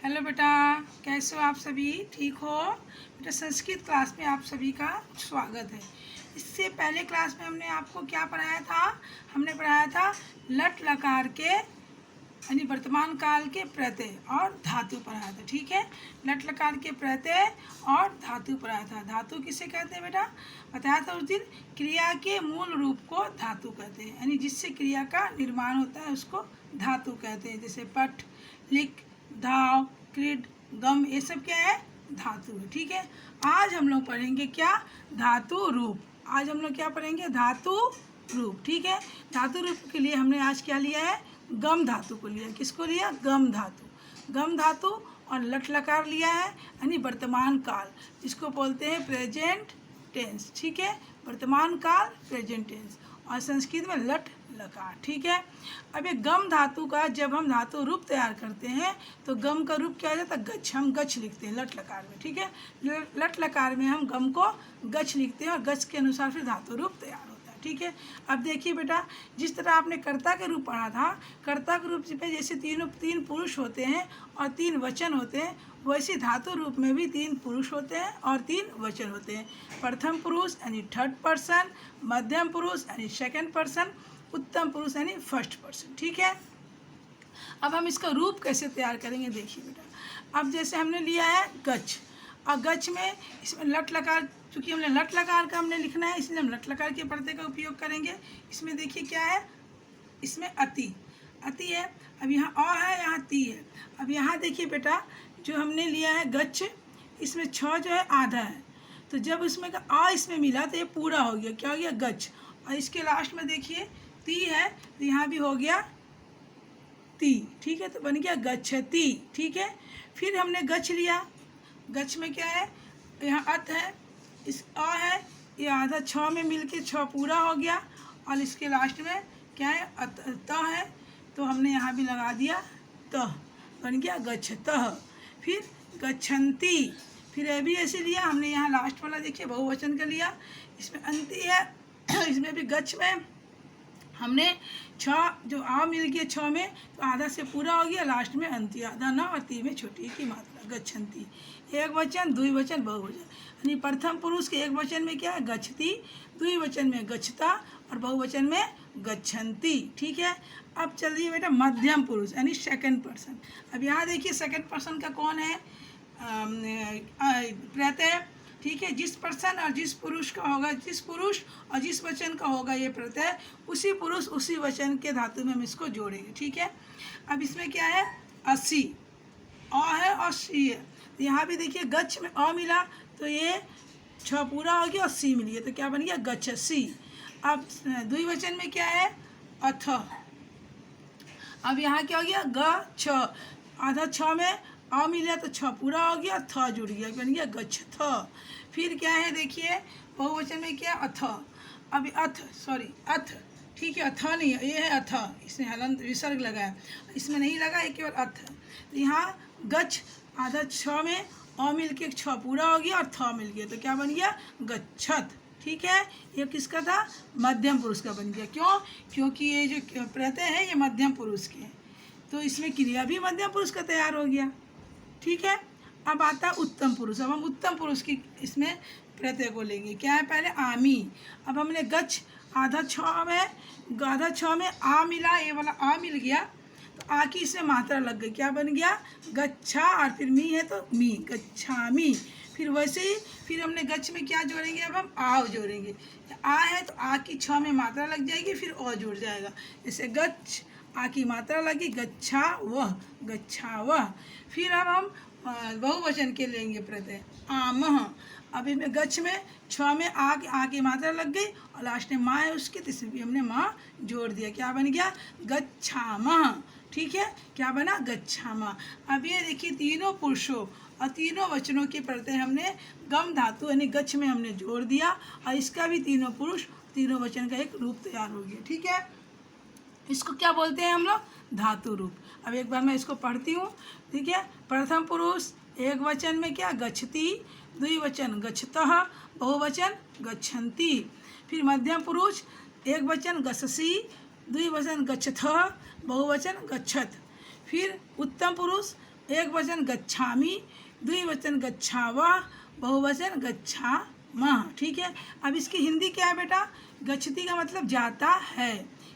Hello बेटा, कैसे हो आप सभी? ठीक हो बेटा? संस्कृत क्लास में आप सभी का स्वागत है। इससे पहले क्लास में हमने आपको क्या पढ़ाया था? हमने पढ़ाया था लट लकार के यानी वर्तमान काल के प्रत्यय और धातु पढ़ाया था। ठीक है, लट लकार के प्रत्यय और धातु पढ़ाया था। धातु किसे कहते हैं बेटा? बताया था उस दिन। क्रिया के मूल रूप को धातु कहते हैं, यानी जिससे क्रिया का निर्माण होता है उसको धातु कहते हैं। जैसे पठ, लिख, धाव, क्रीड, गम, ये सब क्या है? धातु है। ठीक है, आज हम लोग पढ़ेंगे क्या? धातु रूप। आज हम लोग क्या पढ़ेंगे? धातु रूप। ठीक है, धातु रूप के लिए हमने आज क्या लिया है? गम धातु को लिया। किसको लिया? गम धातु। गम धातु और लट लकार लिया है, यानी वर्तमान काल, जिसको बोलते हैं प्रेजेंट टेंस। ठीक है, वर्तमान काल प्रेजेंट टेंस, और संस्कृत में लट लकार। ठीक है, अब ये गम धातु का जब हम धातु रूप तैयार करते हैं तो गम का रूप क्या हो जाता है? गच्छ। हम गच्छ लिखते हैं लट लकार में। ठीक है, लट लकार में हम गम को गच्छ लिखते हैं और गच्छ के अनुसार फिर धातु रूप तैयार होता है। ठीक है, अब देखिए बेटा, जिस तरह आपने कर्ता के रूप पढ़ा था, कर्ता के रूप में जैसे तीन पुरुष होते हैं और 3 वचन होते हैं, वैसे धातु रूप में भी 3 पुरुष होते हैं और 3 वचन होते हैं। प्रथम पुरुष यानी थर्ड पर्सन, मध्यम पुरुष यानी सेकंड पर्सन, उत्तम पुरुष यानी फर्स्ट पर्सन। ठीक है, अब हम इसका रूप कैसे तैयार करेंगे देखिए बेटा। अब जैसे हमने लिया है गच्छ, और गच्छ में इसमें लट लकार, चूँकि हमने लट लकार का हमने लिखना है इसलिए हम लट लकार के प्रत्यय का उपयोग करेंगे। इसमें देखिए क्या है? इसमें अति, अति है। अब यहाँ अ है, यहाँ ती है। अब यहाँ देखिए बेटा, जो हमने लिया है गच्छ, इसमें छ जो है आधा है, तो जब उसमें का आ इसमें मिला तो ये पूरा हो गया। क्या हो गया? गच्छ। और इसके लास्ट में देखिए ती है, तो यहाँ भी हो गया ती। ठीक है, तो बन गया गच्छति। ठीक है, फिर हमने गच्छ लिया, गच्छ में क्या है? यहाँ अत है, इस अ है, ये आधा छ में मिल के छ पूरा हो गया, और इसके लास्ट में क्या है? त है, तो हमने यहाँ भी लगा दिया तह, बन गया गच्छतः। फिर गच्छन्ति, फिर ये भी ऐसे लिया हमने। यहाँ लास्ट वाला देखिए बहुवचन का लिया, इसमें अंति है, इसमें भी गच्छ में हमने छ जो आ मिल गया छ में, तो आधा से पूरा हो गया, लास्ट में अंति आधा ना, और ती में छोटी की मात्रा। गच्छन्ति एक वचन, द्विवचन, बहुवचन, यानी प्रथम पुरुष के एक वचन में क्या है? गच्छति, द्विवचन में गच्छता, और बहुवचन में गच्छन्ति। ठीक है, अब चलिए बेटा मध्यम पुरुष यानी सेकंड पर्सन। अब यहाँ देखिए सेकंड पर्सन का कौन है? प्रत्यय। ठीक है, जिस पर्सन और जिस पुरुष का होगा, जिस पुरुष और जिस वचन का होगा ये प्रत्यय, उसी पुरुष उसी वचन के धातु में हम इसको जोड़ेंगे। ठीक है, अब इसमें क्या है? अस्सी, अ है और सी है। तो यहाँ भी देखिए गच्छ में अ मिला तो ये छ पूरा हो गया और सी मिल गया, तो क्या बन गया? गच्छसी। अब द्विवचन में क्या है? अथ। अब यहाँ क्या हो गया? ग छ, आधा छ में अ मिला तो छ पूरा हो गया, थ जुड़ गया, बन गया गच्छथ। फिर क्या है देखिए बहुवचन में क्या? अथ। अब अथ, सॉरी अथ, ठीक है, अथ नहीं है, ये है अथ, इसने हलंत विसर्ग लगाया, इसमें नहीं लगा, ये केवल अथ। तो यहाँ गच्छ आधा छ में अ मिल के छ पूरा हो गया और थ मिल गया, तो क्या बन गया? गच्छत। ठीक है, ये किसका था? मध्यम पुरुष का बन गया। क्यों? क्योंकि ये जो प्रत्यय है ये मध्यम पुरुष के हैं, तो इसमें क्रिया भी मध्यम पुरुष का तैयार हो गया। ठीक है, अब आता उत्तम पुरुष। अब हम उत्तम पुरुष की इसमें प्रत्यय को लेंगे। क्या है? पहले आमी। अब हमने गच्छ आधा छ में आ मिला, ये वाला आ मिल गया, तो आ की इसमें मात्रा लग गई, क्या बन गया? गच्छा, और फिर मी है तो मी, गच्छामी। फिर वैसे ही फिर हमने गच्छ में क्या जोड़ेंगे? अब हम आ जोड़ेंगे। आ है तो आ की छ में मात्रा लग जाएगी, फिर अ जुड़ जाएगा। जैसे गच्छ, आ की मात्रा लगी, गच्छा वह, गच्छा वह। फिर अब हम बहुवचन के लेंगे प्रत्यय, आमह। अब इसमें गच्छ में छ में आ की मात्रा लग गई, और लास्ट में माँ है उसकी, तो इसमें भी हमने माँ जोड़ दिया, क्या बन गया? गच्छामः। ठीक है, क्या बना? गच्छामः। अब ये देखिए तीनों पुरुषों और तीनों वचनों के प्रत्यय हमने गम धातु यानी गच्छ में हमने जोड़ दिया, और इसका भी तीनों पुरुष तीनों वचन का एक रूप तैयार हो गया। ठीक है, इसको क्या बोलते हैं हम लोग? धातु रूप। अब एक बार मैं इसको पढ़ती हूँ। ठीक है, प्रथम पुरुष एक वचन में क्या? गच्छति, द्विवचन गच्छतः, बहुवचन गच्छन्ति। फिर मध्यम पुरुष एक वचन गच्छसि, द्विवचन गच्छथः, बहुवचन गच्छत। फिर उत्तम पुरुष एक वचन गच्छामि, द्विवचन गच्छावः, बहुवचन गच्छामः। ठीक है, अब इसकी हिंदी क्या है बेटा? गच्छति का मतलब जाता है,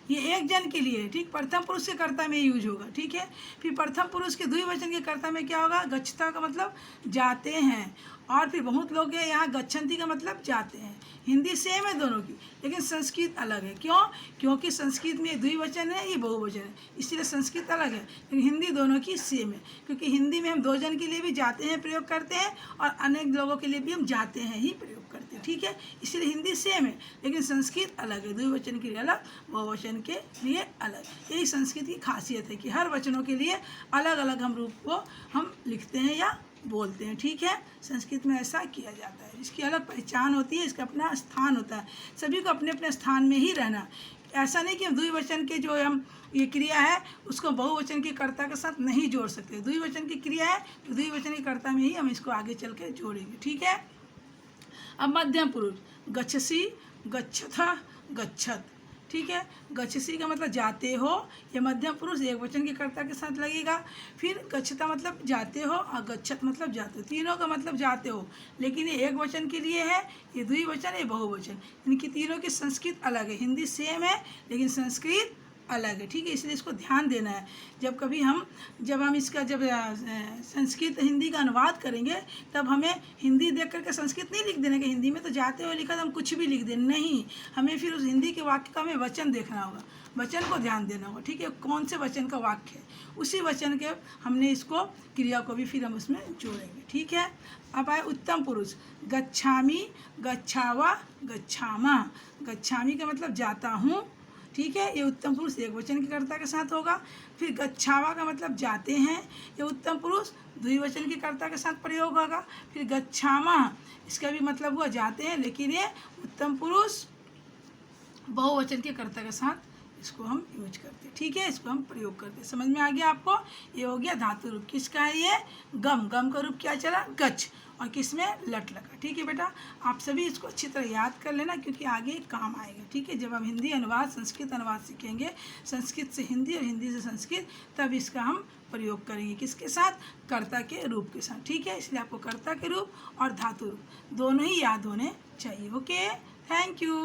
ये एक जन के लिए, ठीक। प्रथम पुरुष के कर्ता में यूज होगा, ठीक है। फिर प्रथम पुरुष के द्विवचन के कर्ता में क्या होगा? गच्छता का मतलब जाते हैं, और फिर बहुत लोग हैं यहाँ गच्छन्ति का मतलब जाते हैं। हिंदी सेम है दोनों की, लेकिन संस्कृत अलग है। क्यों? क्योंकि संस्कृत में द्विवचन है, ये बहुवचन है, इसलिए संस्कृत अलग है, लेकिन हिंदी दोनों की सेम है। क्योंकि हिंदी में हम दो जन के लिए भी जाते हैं प्रयोग करते हैं, और अनेक लोगों के लिए भी हम जाते हैं ही प्रयोग करते हैं, ठीक है। इसलिए हिंदी सेम है, लेकिन संस्कृत अलग है, द्विवचन के लिए अलग, बहुवचन के लिए अलग। यही संस्कृत की खासियत है कि हर वचनों के लिए अलग अलग हम रूप को हम लिखते हैं या बोलते हैं, ठीक है। संस्कृत में ऐसा किया जाता है, इसकी अलग पहचान होती है, इसका अपना स्थान होता है। सभी को अपने अपने स्थान में ही रहना, ऐसा नहीं कि द्विवचन के जो हम ये क्रिया है उसको बहुवचन के कर्ता के साथ नहीं जोड़ सकते। द्विवचन की क्रिया है तो द्विवचन के कर्ता में ही हम इसको आगे चल के जोड़ेंगे, ठीक है। अब मध्यम पुरुष गच्छसि, गच्छथ, गच्छत, ठीक है। गच्छसि का मतलब जाते हो, ये मध्यम पुरुष एक वचन के कर्ता के साथ लगेगा। फिर गच्छता मतलब जाते हो, और गच्छत मतलब जाते हो, तीनों का मतलब जाते हो, लेकिन ये एक वचन के लिए है, ये द्विवचन, ये बहुवचन। इनकी तीनों की संस्कृत अलग है, हिंदी सेम है लेकिन संस्कृत अलग है, ठीक है। इसलिए इसको ध्यान देना है। जब हम इसका संस्कृत हिंदी का अनुवाद करेंगे, तब हमें हिंदी देख करके संस्कृत नहीं लिख देना कि हिंदी में तो जाते हुए लिखा तो हम कुछ भी लिख दें, नहीं। हमें फिर उस हिंदी के वाक्य का हमें वचन देखना होगा, वचन को ध्यान देना होगा, ठीक है। कौन से वचन का वाक्य है, उसी वचन के हमने इसको क्रिया को भी फिर हम उसमें जोड़ेंगे, ठीक है। अब आए उत्तम पुरुष गच्छामि, गच्छावः, गच्छामः। गच्छामि का मतलब जाता हूँ, ठीक है, ये उत्तम पुरुष एक वचन के कर्ता के साथ होगा। फिर गच्छावा का मतलब जाते हैं, ये उत्तम पुरुष द्विवचन के कर्ता के साथ प्रयोग होगा। फिर गच्छामः, इसका भी मतलब हुआ जाते हैं, लेकिन ये उत्तम पुरुष बहुवचन के कर्ता के साथ इसको हम यूज करते हैं, ठीक है, इसको हम प्रयोग करते हैं। समझ में आ गया आपको? ये हो गया धातु रूप। किसका है ये? गम। गम का रूप क्या चला? गच्छ। और किसमें? लट लगा, ठीक है बेटा। आप सभी इसको अच्छी तरह याद कर लेना, क्योंकि आगे काम आएगा, ठीक है। जब हम हिंदी अनुवाद, संस्कृत अनुवाद सीखेंगे, संस्कृत से हिंदी और हिंदी से संस्कृत, तब इसका हम प्रयोग करेंगे। किसके साथ? कर्ता के रूप के साथ, ठीक है। इसलिए आपको कर्ता के रूप और धातु रूप दोनों ही याद होने चाहिए। Okay, thank you.